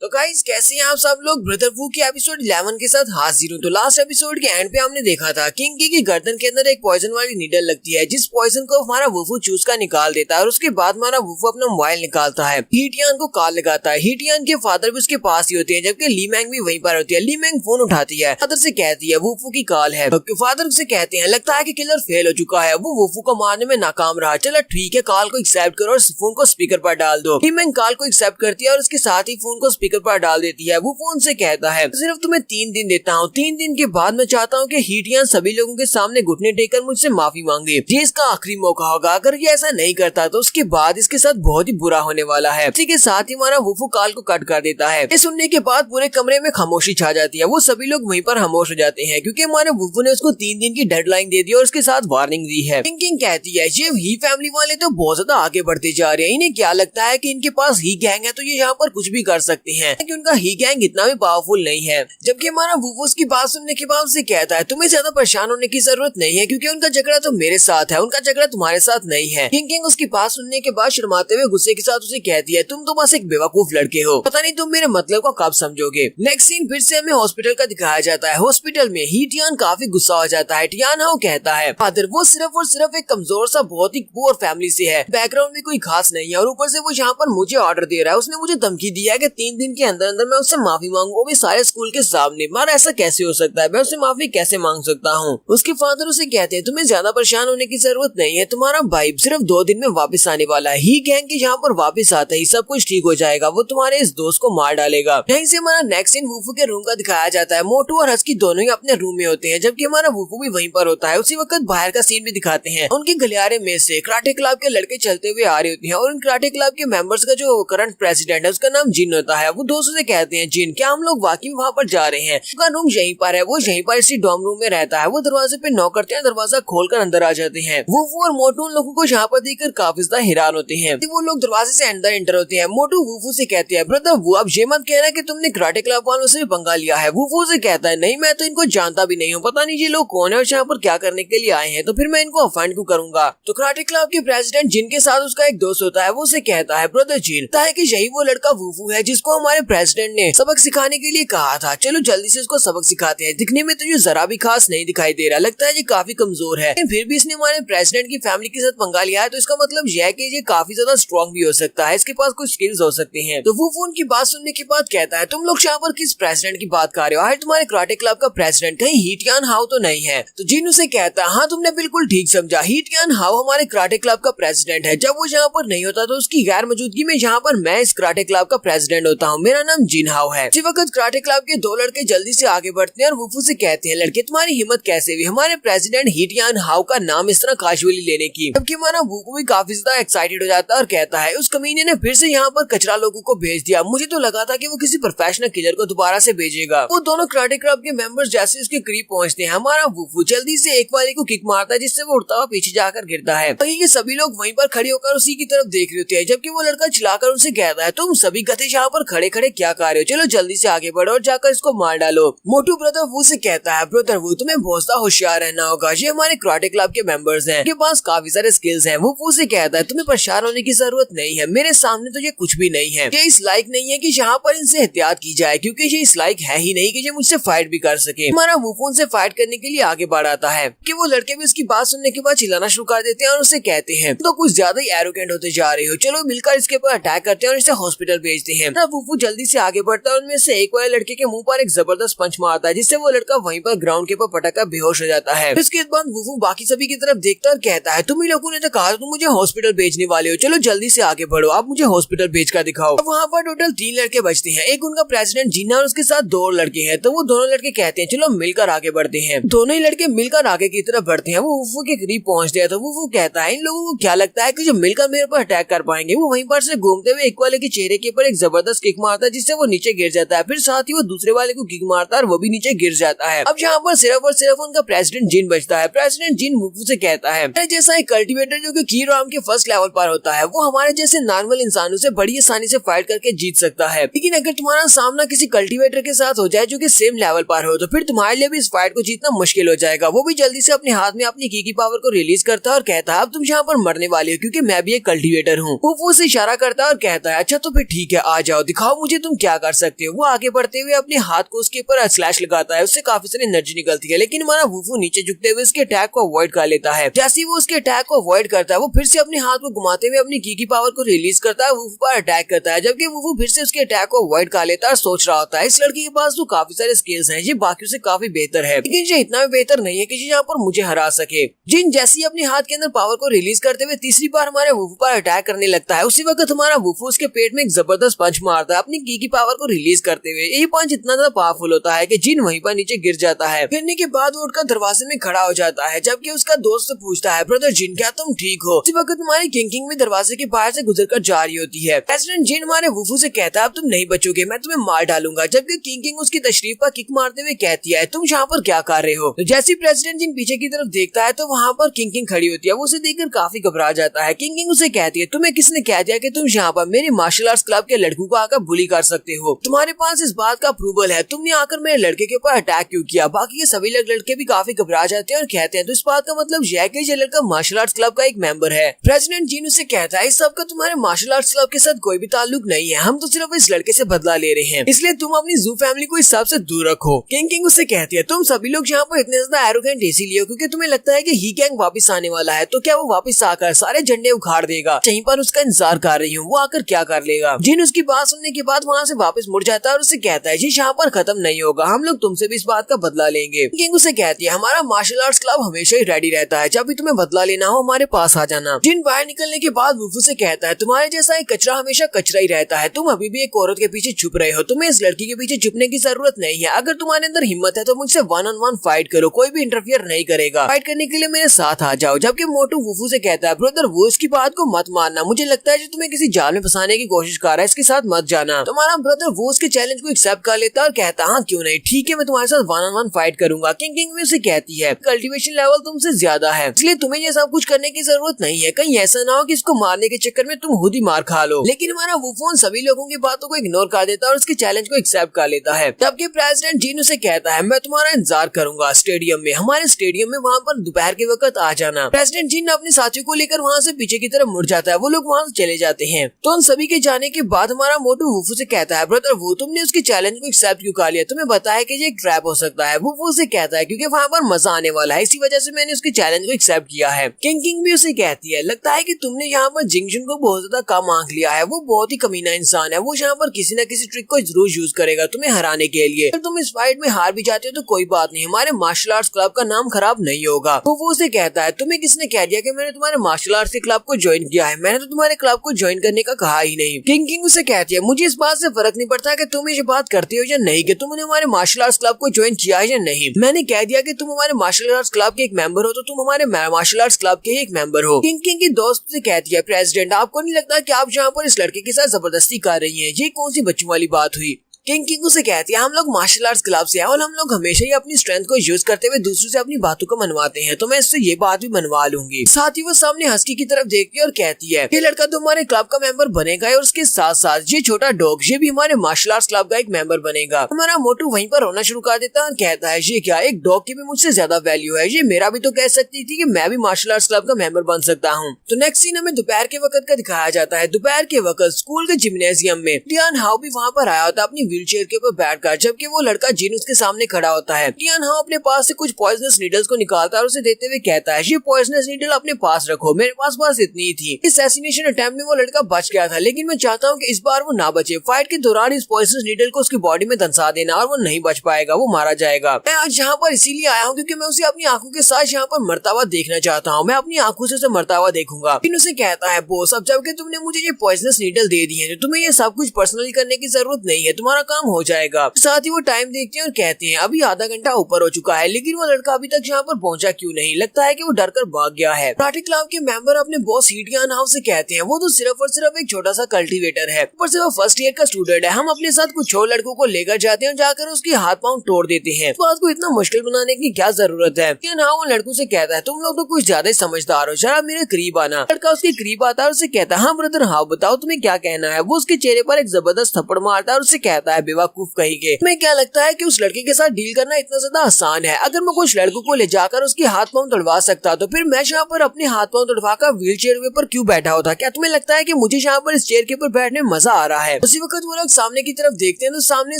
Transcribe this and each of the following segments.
तो गाइस कैसे हैं आप सब लोग। ब्रदर वू के एपिसोड 11 के साथ हाजिर हूं। तो लास्ट एपिसोड के एंड पे हमने देखा था किंकी की गर्दन के अंदर एक पॉइजन वाली नीडल लगती है, जिस पॉइजन को हमारा वुफू चूस का निकाल देता है और उसके बाद हमारा वुफू अपना मोबाइल निकालता है, हीटियान को कॉल लगाता है। हीटियान के फादर भी उसके पास ही होते हैं, जबकि ली मैंग भी वहीं पर होती है। ली मैंग फोन उठाती है, फादर से कहती है वुफू की कॉल है। फादर से कहते हैं लगता है कि किलर फेल हो चुका है, वो वुफू को मारने में नाकाम रहा। चलो ठीक है, कॉल को एक्सेप्ट करो और फोन को स्पीकर पर डाल दो। ली मैंग कॉल को एक्सेप्ट करती है और उसके साथ ही फोन को स्पीकर पर डाल देती है। वो फोन से कहता है सिर्फ तुम्हें 3 दिन देता हूँ, 3 दिन के बाद मैं चाहता हूँ कि हीटियान सभी लोगों के सामने घुटने टेककर मुझसे माफी मांगे। ये इसका आखिरी मौका होगा, अगर ये ऐसा नहीं करता तो उसके बाद इसके साथ बहुत ही बुरा होने वाला है। इसी के साथ ही हमारा वुफू कॉल को कट कर देता है। ये सुनने के बाद पूरे कमरे में खामोशी छा जाती है। वो सभी लोग वहीं पर खामोश हो जाते हैं क्योंकि हमारे वुफू ने उसको 3 दिन की डेडलाइन दे दी और उसके साथ वार्निंग दी है। किंग कहती है ये ही फैमिली वाले तो बहुत ज्यादा आगे बढ़ते जा रहे हैं, इन्हें क्या लगता है कि इनके पास ही गैंग है तो ये यहाँ पर कुछ भी कर सकते हैं, कि उनका ही गैंग इतना भी पावरफुल नहीं है। जबकि हमारा वुफू उसकी बात सुनने के बाद से कहता है तुम्हें ज्यादा परेशान होने की जरूरत नहीं है क्योंकि उनका झगड़ा तो मेरे साथ है, उनका झगड़ा तुम्हारे साथ नहीं है। किंग उसकी बात सुनने के बाद शर्माते हुए गुस्से के साथ उसे कहती है तुम तो बस एक बेवकूफ लड़के हो, पता नहीं तुम मेरे मतलब को कब समझोगे। नेक्स्ट सीन फिर से हमें हॉस्पिटल का दिखाया जाता है। हॉस्पिटल में हीटियान काफी गुस्सा हो जाता है। टियान हाउ कहता है फादर वो सिर्फ और सिर्फ एक कमजोर सा बहुत ही पुअर फैमिली से है, बैकग्राउंड में कोई खास नहीं है और ऊपर से वो यहाँ पर मुझे ऑर्डर दे रहा है। उसने मुझे धमकी दिया है कि 3 दिन के अंदर अंदर मैं उससे माफी मांगू, वो भी सारे स्कूल के सामने। मारा ऐसा कैसे हो सकता है, मैं उससे माफी कैसे मांग सकता हूँ। उसके फादर उसे कहते हैं तुम्हें ज्यादा परेशान होने की जरूरत नहीं है, तुम्हारा भाई सिर्फ 2 दिन में वापस आने वाला है। ही गैंग के यहाँ पर वापस आता ही सब कुछ ठीक हो जाएगा, वो तुम्हारे इस दोस्त को मार डालेगा। यहीं से हमारा नेक्स्ट सीन वुफू के रूम का दिखाया जाता है। मोटू और हस्की दोनों ही अपने रूम में होते हैं, जबकि हमारा वुफू भी वहीं पर होता है। उसी वक्त बाहर का सीन भी दिखाते हैं। उनके गलियारे में से कराटे क्लब के लड़के चलते हुए आ रहे होते हैं और उन कराटे क्लब के मेंबर्स का जो करंट प्रेसिडेंट है उसका नाम जिन होता है। वो दोस्तों से कहते हैं जिन क्या हम लोग वाकई वहाँ पर जा रहे हैं, उसका रूम यहीं पर है, वो यहीं पर इसी डॉर्म रूम में रहता है। वो दरवाजे पे नॉक करते हैं, दरवाजा खोलकर अंदर आ जाते हैं। वो और मोटू उन लोगों को यहाँ पर देखकर काफी ज्यादा हैरान होते हैं। वो लोग दरवाजे से अंदर एंटर होते हैं। मोटू वुफू से कहते हैं ब्रदर वो अब ये मत कहना कि तुमने कराटे क्लब वालों से पंगा लिया है। वुफू से कहता है नहीं मैं तो इनको जानता भी नहीं हूँ, पता नहीं ये लोग कौन है और यहाँ पर क्या करने के लिए आए हैं, तो फिर मैं इनको ऑफेंड क्यों करूंगा। तो कराटे क्लब के प्रेसिडेंट जिनके साथ उसका एक दोस्त होता है वो उसे कहता है ब्रदर जिन है कि यही वो लड़का वुफू है जिसको हमारे प्रेसिडेंट ने सबक सिखाने के लिए कहा था, चलो जल्दी से उसको सबक सिखाते हैं। दिखने में तो ये जरा भी खास नहीं दिखाई दे रहा, लगता है ये काफी कमजोर है, लेकिन फिर भी इसने हमारे प्रेसिडेंट की फैमिली के साथ पंगा लिया है, तो इसका मतलब यह है कि ये काफी ज्यादा स्ट्रॉन्ग भी हो सकता है, इसके पास कुछ स्किल्स हो सकते हैं। तो वुफू उनकी बात सुनने के बाद कहता है तुम लोग यहाँ पर किस प्रेसिडेंट की बात कर रहे हो, तुम्हारे कराटे क्लब का प्रेसिडेंट कहीं हीटियान हाउ तो नहीं है। तो जिन उसे कहता है हाँ तुमने बिल्कुल ठीक समझा, हीटियान हाउ हमारे कराटे क्लब का प्रेसिडेंट है। जब वो यहाँ पर नहीं होता तो उसकी गैर मौजूदगी में यहाँ पर मैं इस कराटे क्लब का प्रेसिडेंट होता हूँ, मेरा नाम जिन हाउ है। इसी वक्त कराटे क्लब के 2 लड़के जल्दी से आगे बढ़ते हैं और वुफू से कहते हैं लड़के तुम्हारी हिम्मत कैसे हुई हमारे प्रेसिडेंट हीटियान हाउ का नाम इस तरह कैजुअली लेने की। जबकि हमारा वुफू भी काफी ज्यादा एक्साइटेड हो जाता है और कहता है उस कमीने ने फिर से यहाँ पर कचरा लोगों को भेज दिया, मुझे तो लगा था कि वो किसी प्रोफेशनल किलर को दोबारा से भेजेगा। वो दोनों कराटे क्लब के मेंबर्स जैसे उसके करीब पहुंचते हैं, हमारा वुफू जल्दी से एक वाले को किक मारता है जिससे वो उड़ता हुआ पीछे जाकर गिरता है। तो ये सभी लोग वहीं पर खड़े होकर उसी की तरफ देख रहे होते हैं, जबकि वो लड़का चिल्लाकर उनसे कहता है तुम सभी गधे यहाँ पर खड़े खड़े क्या कर रहे हो, चलो जल्दी से आगे बढ़ो और जाकर इसको मार डालो। मोटू ब्रदर वो से कहता है ब्रदर वो तुम्हें बहुत ज्यादा होशियार रहना होगा, ये हमारे कराटे क्लब के मेंबर्स हैं, इनके पास काफी सारे स्किल्स हैं। वो से कहता है तुम्हें परेशान होने की जरूरत नहीं है, मेरे सामने तो ये कुछ भी नहीं है, ये इस लायक नहीं है कि यहाँ पर इनसे एहतियात की जाए क्योंकि ये इस लायक है ही नहीं कि ये मुझसे फाइट भी कर सके। हमारा वुफू से फाइट करने के लिए आगे बढ़ आता है कि वो लड़के भी उसकी बात सुनने के बाद चिल्लाना शुरू कर देते हैं और उसे कहते हैं तो कुछ ज्यादा ही एरोगेंट होते जा रहे हो, चलो मिलकर इसके ऊपर अटैक करते हैं और इसे हॉस्पिटल भेजते हैं। वुफू जल्दी से आगे बढ़ता है और उनमें से एक वाले लड़के के मुंह पर एक जबरदस्त पंच मारता है जिससे वो लड़का वहीं पर ग्राउंड के ऊपर पटक बेहोश हो जाता है। इसके बाद वुफू बाकी सभी की तरफ देखता और कहता है तुम ही लोगों ने तो कहा तुम मुझे हॉस्पिटल भेजने वाले हो, चलो जल्दी से आगे बढ़ो, आप मुझे हॉस्पिटल भेज कर दिखाओ। वहाँ पर टोटल 3 लड़के बचते हैं, एक उनका प्रेसिडेंट जीना और उसके साथ 2 लड़के हैं। तो वो दोनों लड़के कहते हैं चलो मिलकर आगे बढ़ते हैं। दोनों ही लड़के मिलकर आगे की तरफ बढ़ते हैं। वो वुफू के करीब पहुँचते हैं तो वुफू कहता है इन लोगों को क्या लगता है कि जो मिलकर मेरे पर अटैक कर पाएंगे। वो वहीं पर से घूमते हुए एक वाले के चेहरे के ऊपर एक जबरदस्त किक मारता है जिससे वो नीचे गिर जाता है, फिर साथ ही वो दूसरे वाले को किक मारता है और वो भी नीचे गिर जाता है। अब यहाँ पर सिर्फ और सिर्फ उनका प्रेसिडेंट जिन बचता है। प्रेसिडेंट जिन वुफू से कहता है जैसा एक कल्टीवेटर जो कि की राम के फर्स्ट लेवल पर होता है वो हमारे जैसे नॉर्मल इंसानों से बड़ी आसानी से फाइट करके जीत सकता है, लेकिन अगर तुम्हारा सामना किसी कल्टीवेटर के साथ हो जाए जो कि सेम लेवल पर हो तो फिर तुम्हारे लिए भी इस फाइट को जीतना मुश्किल हो जाएगा। वो भी जल्दी से अपने हाथ में अपनी की पावर को रिलीज करता है और कहता है अब तुम यहाँ पर मरने वाले हो क्योंकि मैं भी एक कल्टीवेटर हूँ। वुफू से इशारा करता है और कहता है अच्छा तो फिर ठीक है आ जाओ, दिखाओ बताओ मुझे तुम क्या कर सकते हो। वो आगे बढ़ते हुए अपने हाथ को उसके ऊपर स्लैश लगाता है, उससे काफी सारी एनर्जी निकलती है, लेकिन हमारा वुफू नीचे झुकते हुए उसके अटैक को अवॉइड कर लेता है। जैसे ही वो उसके अटैक को अवॉइड करता है, वो फिर से अपने हाथ को घुमाते हुए अपनी की पावर को रिलीज करता है, वुफू पर अटैक करता है, जबकि वुफू फिर से उसके अटैक को अवॉइड कर लेता है और सोच रहा होता है इस लड़की के पास तो काफी सारे स्किल्स हैं, ये बाकियों से काफी बेहतर है, लेकिन ये इतना भी बेहतर नहीं है कि ये यहाँ पर मुझे हरा सके। जिन जैसे ही अपने हाथ के अंदर पावर को रिलीज करते हुए तीसरी बार हमारे वुफू पर अटैक करने लगता है, उसी वक्त हमारा वुफू उसके पेट में एक जबरदस्त पंच मारता है अपनी की पावर को रिलीज करते हुए। ये पंच इतना ज्यादा पावरफुल होता है कि जिन वहीं पर नीचे गिर जाता है। गिरने के बाद वो उठकर दरवाजे में खड़ा हो जाता है, जबकि उसका दोस्त पूछता है ब्रदर जिन क्या तुम ठीक हो। उसी वक्त हमारी किंग भी दरवाजे के बाहर से गुजरकर जा रही होती है। प्रेसिडेंट जिन हमारे वुफू से कहता है अब तुम नहीं बचोगे, मैं तुम्हें मार डालूंगा, जबकि किंग उसकी तशरीफ पर किक मारते हुए कहती है तुम यहाँ पर क्या कर रहे हो। तो जैसे प्रेसिडेंट जिन पीछे की तरफ देखता है तो वहाँ पर किंग खड़ी होती है, वो उसे देखकर काफी घबरा जाता है। किंग उसे कहती है तुम्हें किसने कह दिया कि तुम यहाँ पर मेरे मार्शल आर्ट्स क्लब के लड़कों को आकर बुली कर सकते हो, तुम्हारे पास इस बात का अप्रूवल है, तुमने आकर मेरे लड़के के ऊपर अटैक क्यों किया। बाकी ये सभी लड़के भी काफी घबरा जाते हैं और कहते हैं तो इस बात का मतलब यह है कि ये लड़का मार्शल आर्ट्स क्लब का एक मेंबर है। प्रेसिडेंट जीन उसे कहता है इस सब का तुम्हारे मार्शल आर्ट्स क्लब के साथ कोई भी ताल्लुक नहीं है, हम तो सिर्फ इस लड़के से बदला ले रहे हैं, इसलिए तुम अपनी जू फैमिली को इस सब से दूर रखो। किंग उससे कहती है तुम सभी लोग यहाँ पर इतने ज्यादा एरोगेंट इसीलिए हो क्योंकि तुम्हें लगता है कि ही गैंग वापस आने वाला है, तो क्या वो वापस आकर सारे झंडे उखाड़ देगा। कहीं पर उसका इंतजार कर रही हूँ, वो आकर क्या कर लेगा। जिन उसकी बात सुनने के बाद वहाँ से वापस मुड़ जाता है और उससे कहता है जी यहाँ पर खत्म नहीं होगा, हम लोग तुमसे भी इस बात का बदला लेंगे। किंग उसे कहती है हमारा मार्शल आर्ट्स क्लब हमेशा ही रेडी रहता है, जब भी तुम्हें बदला लेना हो हमारे पास आ जाना। जिन बाहर निकलने के बाद वुफू से कहता है तुम्हारे जैसा एक कचरा हमेशा कचरा ही रहता है, तुम अभी भी एक औरत के पीछे छुप रहे हो, तुम्हें इस लड़की के पीछे छुपने की जरूरत नहीं है। अगर तुम्हारे अंदर हिम्मत है तो मुझसे 1-on-1 फाइट करो, कोई भी इंटरफियर नहीं करेगा, फाइट करने के लिए मेरे साथ आ जाओ। जबकि मोटू वुफू से कहता है ब्रदर वो इसकी बात को मत मानना, मुझे लगता है जो तुम्हें किसी जाल में फंसाने की कोशिश कर रहा है, इसके साथ मत जाना। तुम्हारा ब्रदर वो उसके चैलेंज को एक्सेप्ट कर लेता है और कहता है हाँ क्यों नहीं, ठीक है मैं तुम्हारे साथ 1-on-1 फाइट करूंगा। किंग भी उसे कहती है कल्टीवेशन लेवल तुमसे ज्यादा है, इसलिए तुम्हें ये सब कुछ करने की जरूरत नहीं है, कहीं ऐसा ना हो कि इसको मारने के चक्कर में तुम खुद ही मार खा लो। लेकिन हमारा वुफू सभी लोगों की बातों को इग्नोर कर देता है और उसके चैलेंज को एक्सेप्ट कर लेता है। तब प्रेसिडेंट जीन उसे कहता है मैं तुम्हारा इंतजार करूंगा स्टेडियम में, हमारे स्टेडियम में वहाँ पर दोपहर के वक्त आ जाना। प्रेसिडेंट जीन अपने साथियों को लेकर वहाँ से पीछे की तरफ मुड़ जाता है, वो लोग वहाँ से चले जाते हैं। तो उन सभी के जाने के बाद हमारा मोटू वुफू से कहता है ब्रदर वो तुमने उसके चैलेंज को एक्सेप्ट क्यों कर लिया, तुम्हें बताया कि ये एक ट्रैप हो सकता है। वुफू से कहता है क्योंकि वहाँ पर मजा आने वाला है, इसी वजह से मैंने उसके चैलेंज को एक्सेप्ट किया है। किंग भी उसे कहती है लगता है कि तुमने यहाँ पर जिंगजुन को बहुत ज्यादा कम आंक लिया है, वो बहुत ही कमीना इंसान है, वो यहाँ पर किसी न किसी ट्रिक को जरूर यूज करेगा तुम्हें हराने के लिए। अगर तुम इस फाइट में हार भी जाते हो तो कोई बात नहीं, हमारे मार्शल आर्ट्स क्लब का नाम खराब नहीं होगा। तो वो उसे कहता है तुम्हें किसने कह दिया कि मैंने तुम्हारे मार्शल आर्ट्स के क्लब को ज्वाइन किया है, मैंने तो तुम्हारे क्लब को ज्वाइन करने का कहा ही नहीं। किंग उसे कहती है मुझे इस बात से फर्क नहीं पड़ता कि तुम ये बात करते हो या नहीं, कि तुमने हमारे मार्शल आर्ट्स क्लब को ज्वाइन किया है या नहीं, मैंने कह दिया कि तुम हमारे मार्शल आर्ट्स क्लब के एक मेंबर हो तो तुम हमारे मार्शल आर्ट्स क्लब के एक मेंबर हो। किंग की दोस्त से कहती है प्रेसिडेंट आपको नहीं लगता कि आप यहाँ पर इस लड़के के साथ जबरदस्ती कर रही हैं, ये कौन सी बच्चों वाली बात हुई। किंग उसे कहती है हम लोग मार्शल आर्ट्स क्लब से हैं और हम लोग हमेशा ही अपनी स्ट्रेंथ को यूज करते हुए दूसरों से अपनी बातों को मनवाते हैं, तो मैं इससे ये बात भी मनवा लूंगी। साथ ही वो सामने हस्की की तरफ देखती है और कहती है ये लड़का तो हमारे क्लब का मेंबर बनेगा और उसके साथ साथ ये छोटा डॉग ये भी हमारे मार्शल आर्ट्स क्लब का एक मेंबर बनेगा। हमारा मोटू वहीं पर रोना शुरू कर देता है और कहता है ये क्या एक डॉग की भी मुझसे ज्यादा वैल्यू है, ये मेरा भी तो कह सकती थी कि मैं भी मार्शल आर्ट्स क्लब का मेंबर बन सकता हूँ। तो नेक्स्ट सीन हमें दोपहर के वक्त का दिखाया जाता है। दोपहर के वक्त स्कूल के जिम्नेजियम में टियान हाउ भी वहाँ पर आया होता है अपनी व्हील चेयर के ऊपर कर, जबकि वो लड़का जिन उसके सामने खड़ा होता है। टियान हाउ अपने पास से कुछ पॉइजनस नीडल्स को निकालता है और उसे देते हुए कहता है ये पॉइजनस नीडल अपने पास रखो, मेरे पास बस इतनी ही थी। इस असैसिनेशन अटेम्प्ट में वो लड़का बच गया था, लेकिन मैं चाहता हूँ कि इस बार वो ना बचे। फाइट के दौरान इस पॉइजनस नीडल को उसकी बॉडी में दंसा देना और वो नहीं बच पाएगा, वो मारा जाएगा। मैं आज यहाँ पर इसीलिए आया हूँ क्योंकि मैं उसे अपनी आंखों के साथ यहाँ पर मरता हुआ देखना चाहता हूँ, मैं अपनी आंखों से उसे मरता हुआ देखूंगा। लेकिन उसे कहता है बोस अब जबकि तुमने मुझे ये पॉइजनस नीडल दे दी है तो तुम्हें ये सब कुछ पर्सनली करने की जरूरत नहीं है, तुम्हारा काम हो जाएगा। साथ ही वो टाइम देखते हैं और कहते हैं अभी आधा घंटा ऊपर हो चुका है, लेकिन वो लड़का अभी तक यहाँ पर पहुंचा क्यों नहीं, लगता है कि वो डर कर भाग गया है। कराटे क्लब के मेंबर अपने बॉस टियान हाउ से कहते हैं वो तो सिर्फ और सिर्फ एक छोटा सा कल्टीवेटर है, ऊपर से वो फर्स्ट ईयर का स्टूडेंट है, हम अपने साथ कुछ और लड़कों को लेकर जाते हैं और जाकर उसके हाथ पांव तोड़ देते हैं, बात को इतना मुश्किल बनाने की क्या जरूरत है। टियान हाउ उन लड़कों से कहता है तुम लोग तो कुछ ज्यादा ही समझदार हो, जरा मेरे करीब आना। लड़का उसके करीब आता है और उसे कहता है हाँ ब्रदर हाँ बताओ तुम्हें क्या कहना है। वो उसके चेहरे पर एक जबरदस्त थप्पड़ मारता है और उसे कहता जाता है बेवकूफ कहीं के। मैं क्या लगता है कि उस लड़के के साथ डील करना इतना ज्यादा आसान है। अगर मैं कुछ लड़कों को ले जाकर उसके हाथ पांव तोड़वा सकता तो फिर मैं यहाँ पर अपने हाथ पांव तोड़वा कर व्हील चेयर के ऊपर क्यों बैठा होता। क्या तुम्हें लगता है कि मुझे यहाँ पर इस चेयर के ऊपर बैठने में मजा आ रहा है। उसी वक्त वो लोग सामने की तरफ देखते हैं तो सामने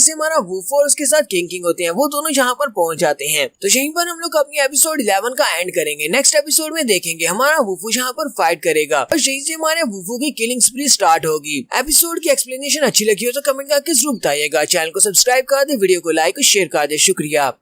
से हमारा वुफो और उसके साथ किंग होते हैं। वो दोनों यहाँ पर पहुंच जाते हैं। तो यहीं पर हम लोग अपनी एपिसोड 11 का एंड करेंगे। नेक्स्ट एपिसोड में देखेंगे हमारा वुफो यहाँ पर फाइट करेगा और यहीं से हमारे वुफो की किलिंग स्प्री स्टार्ट होगी। एपिसोड की एक्सप्लेनेशन अच्छी लगी हो तो कमेंट करके जरूर बताइएगा। चैनल को सब्सक्राइब कर दे, वीडियो को लाइक और शेयर कर दे। शुक्रिया।